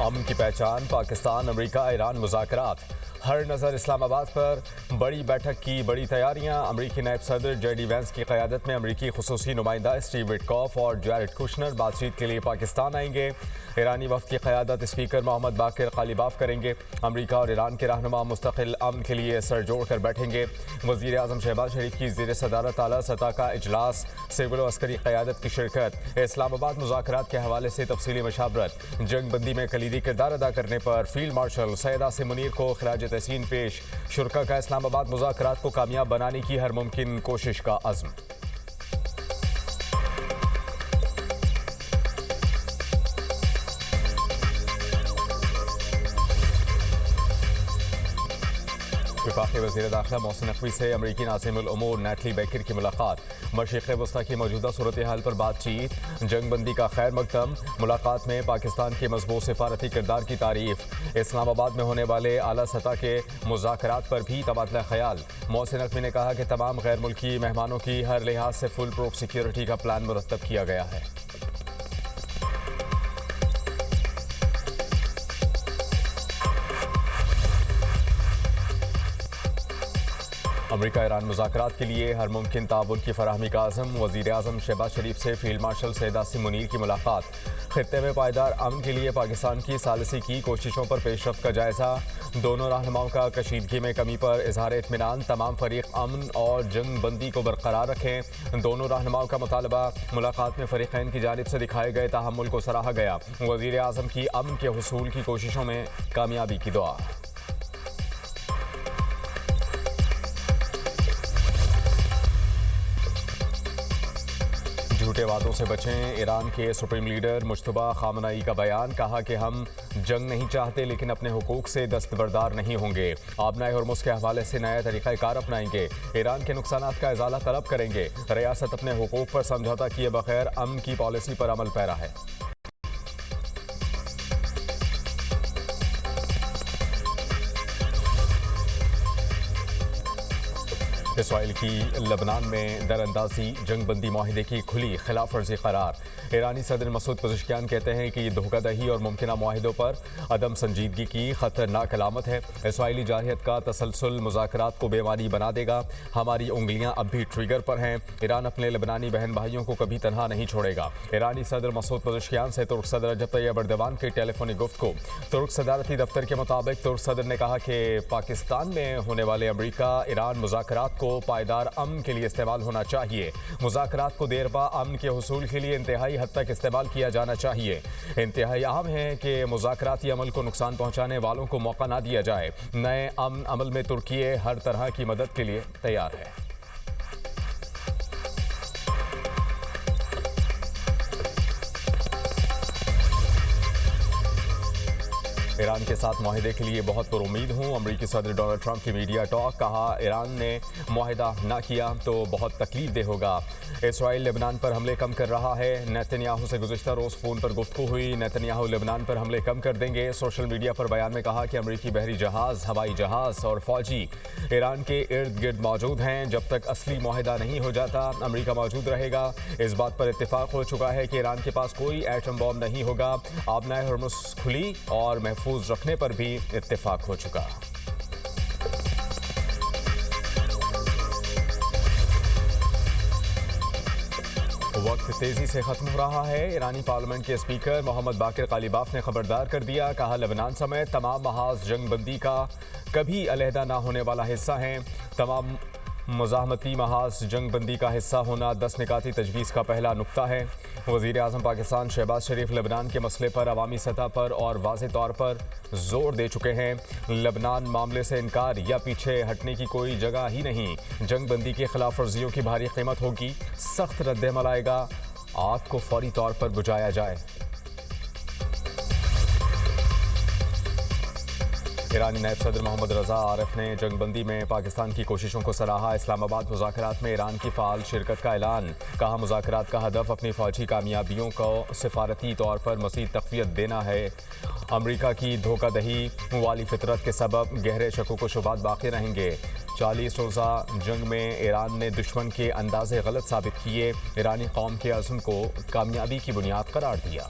अमन की पहचान Pakistan, America, Iran मुज़ाकरात। हर नज़र इस्लामाबाद पर। बड़ी बैठक की बड़ी तैयारियां। अमरीकी नायब सदर JD वैंस की क़यादत में अमरीकी खुसूसी नुमाइंदा स्टीव विटकॉफ और जैरेड कुशनर बातचीत के लिए पाकिस्तान आएंगे। ईरानी वफ़द की क़यादत स्पीकर मोहम्मद बाकिर कालिबाफ करेंगे। अमरीका और ईरान के रहनुमा मुस्तकिल अमन के लिए सर जोड़ कर बैठेंगे। वज़ीर आज़म शहबाज शरीफ की ज़ेर सदारत आला सतह का इजलास, सिविल व अस्करी क़यादत की शिरकत। इस्लामाबाद मुज़ाकरात के हवाले से तफसीली मशावरत। जंग बंदी में कलीदी किरदार अदा करने पर फील्ड मार्शल सैयद आसिम मुनीर को खिराज तहसीन पेश। शुरका का इस्लामाबाद मुज़ाकरात को कामयाब बनाने की हर मुमकिन कोशिश का अज़्म। वफाकी वज़ीर दाखिला मोहसिन नकवी से अमरीकी नाज़िमुल उमूर नैटली बेकर की मुलाकात। मशरिक़ वस्ता की मौजूदा सूरत हाल पर बातचीत। जंग बंदी का खैर मकदम। मुलाकात में पाकिस्तान के मजबूत सिफारती किरदार की तारीफ। इस्लामाबाद में होने वाले आला सतह के मुज़ाकरात पर भी तबादला ख्याल। मोहसिन नकवी ने कहा कि तमाम गैर मुल्की मेहमानों की हर लिहाज से फुल प्रूफ सिक्योरिटी का प्लान मुरतब किया गया है। अमरीका ईरान मुज़ाकरात के लिए हर मुमकिन ताउन की फराहमी का आज़म। वज़ीर आज़म शहबाज शरीफ से फील्ड मार्शल सैयद आसिम मुनीर की मुलाकात। खित्ते में पायदार अमन के लिए पाकिस्तान की सालिसी की कोशिशों पर पेशरफ्त का जायज़ा। दोनों रहनुमाओं का कशीदगी में कमी पर इजहार इत्मीनान। तमाम फरीक अमन और जंग बंदी को बरकरार रखें। दोनों रहनुमाओं का मुतालबा। मुलाकात में फरीक़ैन की जानिब से दिखाए गए तहम्मुल को सराहा गया। वज़ीर आज़म की अमन के हुसूल की कोशिशों में कामयाबी की दुआ। झूठे वादों से बचें। ईरान के सुप्रीम लीडर मुज्तबा खामनई का बयान। कहा कि हम जंग नहीं चाहते लेकिन अपने हुकूक से दस्तबरदार नहीं होंगे। आबनाए हुर्मुज़ के हवाले से नया तरीक़ाकार अपनाएंगे। ईरान के नुकसानात का इजाला तलब करेंगे। रियासत अपने हुकूक पर समझौता किए बगैर अमन की पॉलिसी पर अमल पैरा है। इसराइल की लबनान में दरअंदाजी। जंग बंदी माहिदे की खुली खिलाफ वर्जी करार। ईरानी सदर मसूद पज़ेश्कियान कहते हैं कि ये धोखादही और मुमकिन माहिदों पर अदम संजीदगी की खतरनाक अलामत है। इसराइली जारहियत का तसलसल मुज़ाकरात को बेमानी बना देगा। हमारी उंगलियां अब भी ट्रिगर पर हैं। ईरान अपने लबनानी बहन भाइयों को कभी तनहा नहीं छोड़ेगा। ईरानी सदर मसूद पज़ेश्कियान से तुर्क सदर रजब तैयब एर्दोगान की टेलीफोनिक गुफ्तगू। तुर्क सदारती दफ्तर के मुताबिक तुर्क सदर ने कहा कि पाकिस्तान में होने वाले अमरीका ईरान मुज़ाकरात को पायदार अमन के लिए इस्तेमाल होना चाहिए। मुज़ाकरात को देरपा अमन के हुसूल के लिए इंतहाई हद तक इस्तेमाल किया जाना चाहिए। इंतहाई अहम है कि मुज़ाकराती अमल को नुकसान पहुँचाने वालों को मौका ना दिया जाए। नए अमन अमल में तुर्की हर तरह की मदद के लिए तैयार है। ईरान के साथ माहिदे के लिए बहुत पुरुमीद हूँ। अमरीकी सदर डोनाल्ड ट्रंप की मीडिया टॉक। कहा ईरान ने माहिदा ना किया तो बहुत तकलीफ दे होगा। इसराइल लेबनान पर हमले कम कर रहा है। नेतन्याहू से गुज़िश्ता रोज़ फ़ोन पर गुफ्तगू हुई। नेतन्याहू लेबनान पर हमले कम कर देंगे। सोशल मीडिया पर बयान में कहा कि अमरीकी बहरी जहाज़, हवाई जहाज़ और फ़ौजी ईरान के इर्द गिर्द मौजूद हैं। जब तक असली माहिदा नहीं हो जाता अमरीका मौजूद रहेगा। इस बात पर इत्तेफाक हो चुका है कि ईरान के पास कोई एटम बॉम्ब नहीं होगा। आबनाए हुर्मुज़ खुली और महफूज रखने पर भी इत्तेफाक हो चुका। वक्त तेजी से खत्म हो रहा है। ईरानी पार्लियामेंट के स्पीकर मोहम्मद बाकिर कालिबाफ ने खबरदार कर दिया। कहा लेबनान समेत तमाम महाज जंग बंदी का कभी अलहदा ना होने वाला हिस्सा हैं। तमाम मुज़ाहमती महाज जंग बंदी का हिस्सा होना 10 निकाती तजवीज़ का पहला नुक्ता है। वज़ीर आज़म पाकिस्तान शहबाज शरीफ लेबनान के मसले पर अवामी सतह पर और वाज़े तौर पर जोर दे चुके हैं। लेबनान मामले से इनकार या पीछे हटने की कोई जगह ही नहीं। जंग बंदी की खिलाफ वर्जियों की भारी कीमत होगी। सख्त रद्द-ए-अमल आएगा। आग को फौरी तौर पर बुझाया जाए। ईरानी नायब सदर मोहम्मद रज़ा आरिफ ने जंगबंदी में पाकिस्तान की कोशिशों को सराहा। इस्लामाबाद मुज़ाकरात में ईरान की फ़ाल शिरकत का ऐलान। कहा मुज़ाकरात का हदफ अपनी फ़ौजी कामयाबियों को सिफारती तौर पर मज़ीद तक़वियत देना है। अमरीका की धोखादही वाली फितरत के सबब गहरे शक व शुबात बाकी रहेंगे। 40 रोज़ा जंग में ईरान ने दुश्मन के अंदाज़े गलत साबित किए। ईरानी कौम के अज़्म को कामयाबी की बुनियाद करार दिया।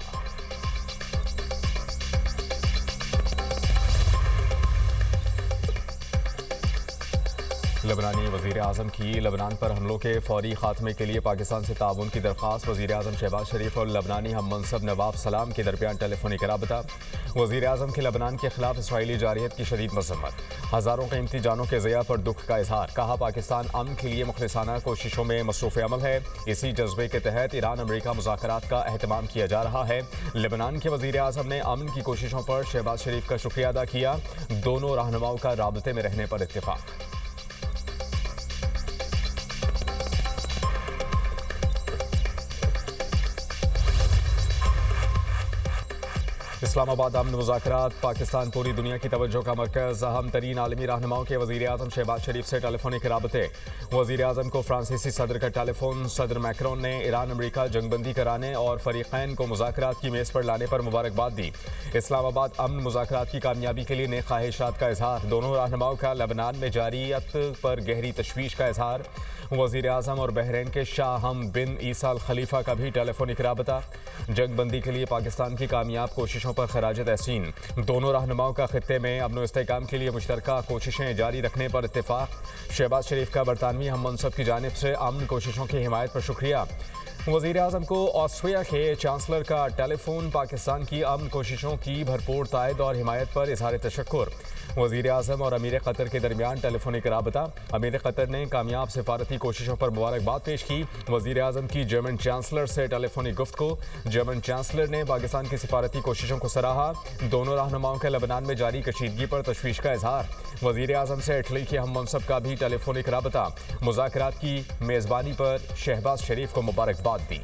लबनानी वज़ीर आज़म की लबनान पर हमलों के फौरी खात्मे के लिए पाकिस्तान से ताउन की दरख्वास्त। वज़ीर आज़म शहबाज शरीफ और लबनानी हम मनसब नवाब सलाम के दरमियान टेलीफोनिक राबता। वज़ीर आज़म की लबनान के खिलाफ इसराइली जारहियत की शदीद मजम्मत। हज़ारों कीमती जानों के ज़िया पर दुख का इजहार। कहा पाकिस्तान अमन के लिए मुखलिसाना कोशिशों में मसरूफ़ अमल है। इसी जज्बे के तहत ईरान अमरीका मुज़ाकरात का एहतमाम किया जा रहा है। लबनान के वज़ीर आज़म ने अमन की कोशिशों पर शहबाज शरीफ का शुक्रिया अदा किया। दोनों रहनुमाओं का राबते में रहने पर इत्तेफाक। इस्लामाबाद अमन मुज़ाकरात। पाकिस्तान पूरी दुनिया की तवज्जो का मरकज़। अहम तरीन आलमी रहनुमाओं के वज़ीर आज़म शहबाज शरीफ से टेलीफोनिक राबते। वज़ीर आज़म को फ्रांसीसी सदर का टेलीफोन। सदर मैक्रोन ने ईरान अमरीका जंगबंदी कराने और फरीक़ैन को मुज़ाकरात की मेज़ पर लाने पर मुबारकबाद दी। इस्लामाबाद अमन मुज़ाकरात की कामयाबी के लिए नेक ख्वाहिशात का इजहार। दोनों रहनुमाओं का लबनान में जारियत पर गहरी तशवीश का इजहार। वज़ीर आज़म और बहरीन के शाह हम बिन ईसा अल खलीफा का भी टेलीफोनिक राबता। जंगबंदी के लिए पाकिस्तान की कामयाब कोशिशों पर खराज तहसीन। दोनों रहनुमाओं का खित्ते में अमन व इस्तेहकाम के लिए मुश्तरका कोशिशें जारी रखने पर इत्तेफाक। शहबाज शरीफ का बरतानवी हम मनसब की जानिब से अमन कोशिशों की हिमायत पर शुक्रिया। वज़ीर आज़म को ऑस्ट्रिया के चांसलर का टेलीफोन। पाकिस्तान की अमन कोशिशों की भरपूर तायद और हिमायत पर इजहार तशक्कुर। वज़ीर आज़म और अमीर कतर के दरमियान टेलीफोनिक राबता। अमीर कतर ने कामयाब सिफारती कोशिशों पर मुबारकबाद पेश की। वज़ीर आज़म की जर्मन चांसलर से टेलीफोनिक गुफ्तगू। जर्मन चांसलर ने पाकिस्तान की सिफारती कोशिशों को सराहा। दोनों रहनुमाओं के लबनान में जारी कशीदगी पर तशवीश का इजहार। वज़ीर आज़म से इटली के हम मनसब का भी टेलीफोनिक राबता। मुज़ाकरात की मेज़बानी पर शहबाज शरीफ को मुबारकबाद दी।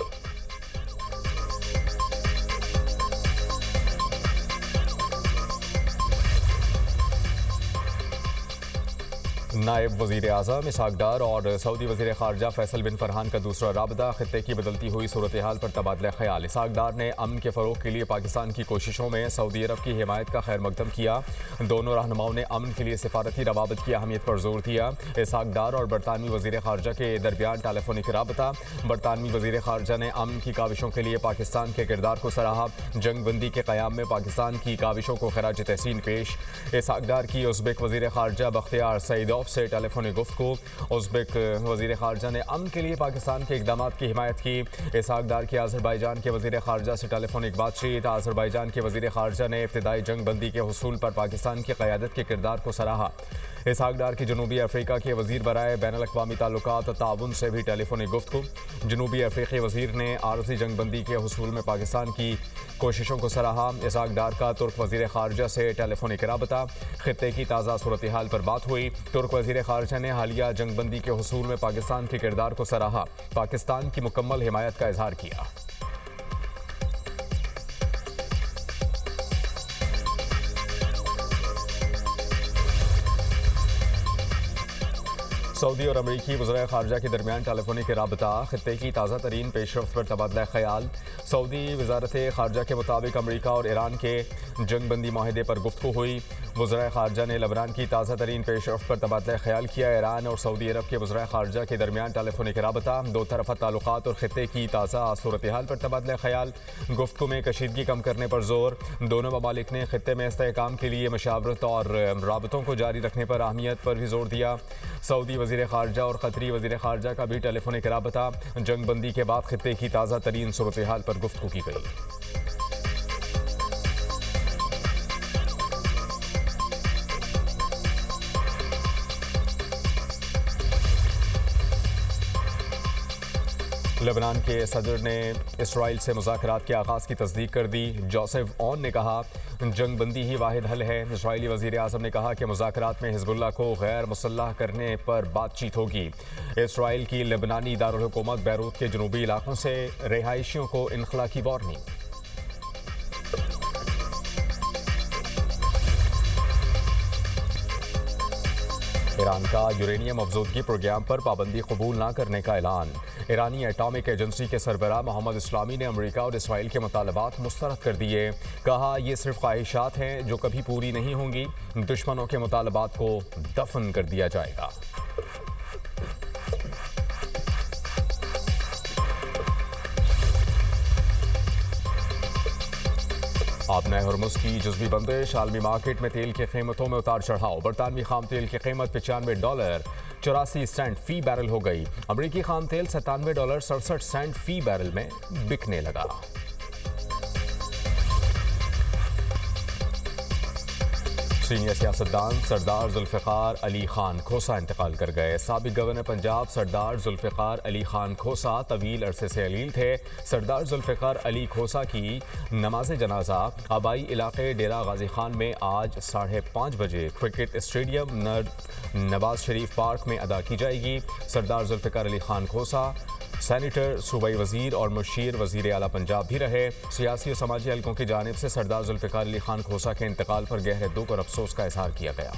नायब वज़ीर आज़म इसहाक डार और सऊदी वज़ीर ख़ारजा फैसल बिन फरहान का दूसरा राबता। खित्ते की बदलती हुई सूरत हाल पर तबादला ख्याल। इसहाक डार ने अमन के फ़रोग़ के लिए पाकिस्तान की कोशिशों में सऊदी अरब की हिमायत का खैर मकदम किया। दोनों रहनुमाओं ने अमन के लिए सिफारती रवाबत की अहमियत पर जोर दिया। इसहाक डार और बरतानवी वज़ीर ख़ारजा के दरमियान टेलीफोनिक राबता। बरतानवी वज़ीर ख़ारजा ने अमन की काविशों के लिए पाकिस्तान के किरदार को सराहा। जंगबंदी के क़याम में पाकिस्तान की काविशों को खराज तहसीन पेश। इसहाक डार की उज़्बेक वज़ीर ख़ारजा बख्तियार सईदोव से टेलीफोनिक गुफ्तगू। उज़्बेक वज़ीर ख़ारजा ने अमन के लिए पाकिस्तान के इक़दामात की हिमायत की। इसहाक डार की आज़रबाईजान के वज़ीर ख़ारजा से टेलीफोनिक बातचीत। आज़रबाईजान के वज़ीर ख़ारजा ने इब्तिदाई जंग बंदी के हुसूल पर पाकिस्तान की क़यादत के किरदार को सराहा। इसहाक डार की जनूबी अफ्रीका के वज़ीर बराए बैनुल अक़वामी ताल्लुकात ताउन से भी टेलीफोनिक गुफ्तगू। जनूबी अफ्रीकी वज़ीर ने आरज़ी जंग बंदी के हुसूल में पाकिस्तान की कोशिशों को सराहा। इसहाक डार का तुर्क वज़ीर ख़ारजा से टेलीफोनिक राबता। खित्ते की ताज़ा सूरत हाल पर बात हुई। तुर्क वज़ीर ख़ारजा ने हालिया जंग बंदी के हुसूल में पाकिस्तान के किरदार को सराहा। पाकिस्तान की मुकम्मल हिमायत का इजहार किया। सऊदी और अमरीकी वज़ीर ख़ारजा के दरमियान टेलीफोनिक राबता। खित्ते की ताज़ा तरीन पेशरफ्त पर तबादला ख्याल। सऊदी वज़ारत ख़ारजा के मुताबिक अमरीका और ईरान के जंग बंदी माहिदे पर गुफ्तगू हुई। वज़ीर ख़ारजा ने लबनान की ताज़ा तरीन पेशरफ्त पर तबादला ख्याल किया। ईरान और सऊदी अरब के वज़ीर ख़ारजा के दरमियान टेलीफोनिक राबता। दो तरफ़ा ताल्लुकात और खित्ते की ताज़ा सूरत हाल पर तबादला ख्याल। गुफ्तगू में कशीदगी कम करने पर जोर। दोनों ममालिक ने खित्ते में इस्तेहकाम के लिए मशावरत और राबतों को जारी रखने पर अहमियत पर भी जोर दिया। सऊदी वज़ीर ख़ारजा और क़तरी वज़ीर ख़ारजा का भी टेलीफोनिक राबता। जंग बंदी के बाद खित्ते की ताज़ा तरीन सूरत हाल पर गुफ्तगू की गई। लेबनान के सदर ने इसराइल से मुज़ाकरात के आगाज़ की तस्दीक कर दी। जोसेफ ऑन ने कहा जंग बंदी ही वाहिद हल है। इसराइली वज़ीर आज़म ने कहा कि मुज़ाकरात में हिज़्बुल्लाह को गैर मुसल्लह करने पर बातचीत होगी। इसराइल की लेबनानी दारुल हुकूमत बैरूत के जनूबी इलाकों से रिहायशियों को इनखला की वार्निंग। ईरान का यूरेनियम अफजोदगी प्रोग्राम पर पाबंदी कबूल न करने का ऐलान। ईरानी एटॉमिक एजेंसी के सरबराह मोहम्मद इस्लामी ने अमेरिका और इसराइल के मुतालबात मुस्तरद कर दिए। कहा ये सिर्फ ख्वाहिशात हैं जो कभी पूरी नहीं होंगी। दुश्मनों के मुतालबात को दफन कर दिया जाएगा। आपने हरमुज की जुज़वी बंदिश। आलमी मार्केट में तेल की कीमतों में उतार चढ़ाव। बरतानवी खाम तेल की कीमत $95, 84 सेंट फी बैरल हो गई। अमरीकी खाम तेल $97.67 फी बैरल में बिकने लगा। सीनियर सियासतदान सरदार जुल्फ़िकार अली खान खोसा इंतकाल कर गए। साबिक गवर्नर पंजाब सरदार जुल्फ़िकार अली खान खोसा तवील अरसे से अलील थे। सरदार जुल्फ़िकार अली खोसा की नमाज जनाजा आबाई इलाके डेरा गाजी खान में आज 5:30 बजे cricket stadium Nawaz Sharif park में अदा की जाएगी। सरदार जुल्फ़िकार अली खान खोसा सैनिटर, सूबाई वजीर और मुशीर वजीर आला पंजाब भी रहे। सियासी और समाजी हलकों की जानिब से सरदार जुल्फ़िकार अली खान खोसा के इंतकाल पर गहरे दुख और अफसोस का इजहार किया गया।